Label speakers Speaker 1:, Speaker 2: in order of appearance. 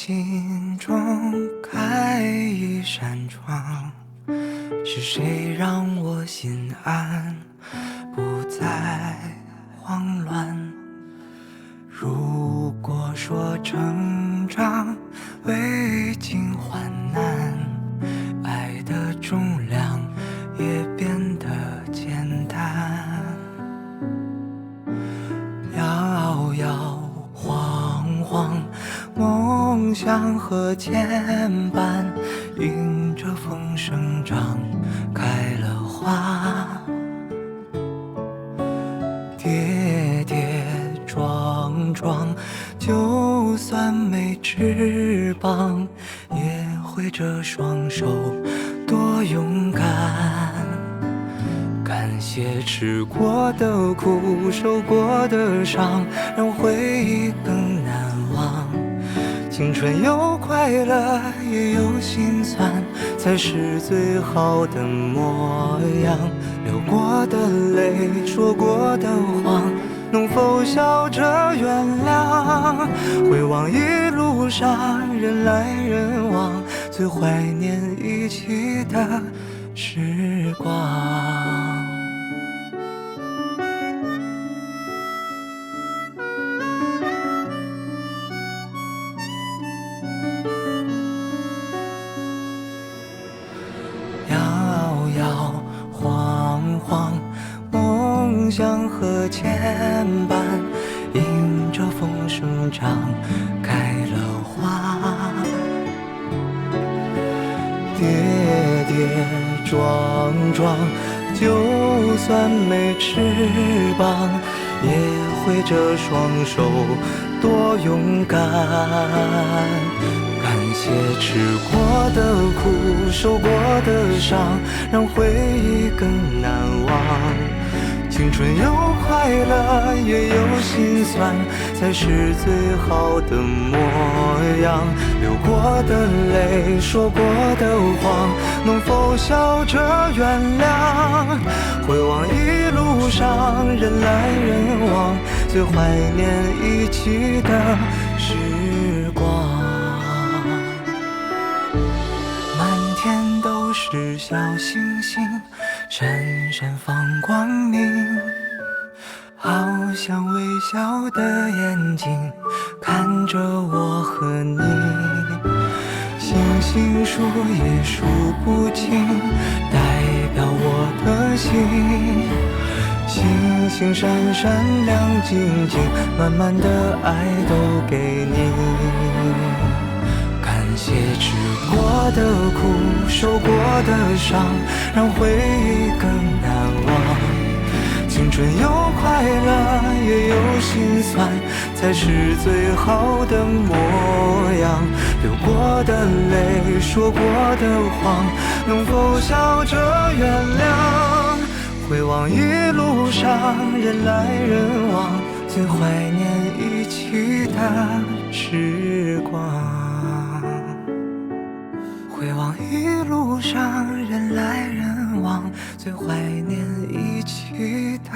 Speaker 1: 心中开一扇窗，是谁让我心安，不再慌乱？如果说成长未经患难，爱的重量也变得简单。摇摇晃晃，梦想和牵绊，迎着风生长，开了花。跌跌撞撞，就算没翅膀，也挥着双手，多勇敢。感谢吃过的苦，受过的伤，让回忆更难忘。青春有快乐，也有心酸，才是最好的模样。流过的泪，说过的谎，能否笑着原谅？回望一路上人来人往，最怀念一起的时光。摇摇晃晃，梦想和牵绊，迎着风生长，开了花。跌跌撞撞，就算没翅膀，也挥着双手，多勇敢。感谢吃过的苦，受过的伤，让回忆更难忘。青春有快乐，也有心酸，才是最好的模样。流过的泪，说过的谎，能否笑着原谅？回望一路上人来人往，最怀念一起的时光。满天都是小星星，闪闪放光明，好像微笑的眼睛看着我和你。星星数也数不尽，代表我的心。星星闪闪亮晶晶，满满的爱都给你。感谢吃过的苦，受过的伤，让回忆更难忘。青春有快乐，也有心酸，才是最好的模样。流过的泪，说过的谎，能否笑着原谅？回望一路上人来人往，最怀念一起的时光。回望一路上人来人往，最怀念一起的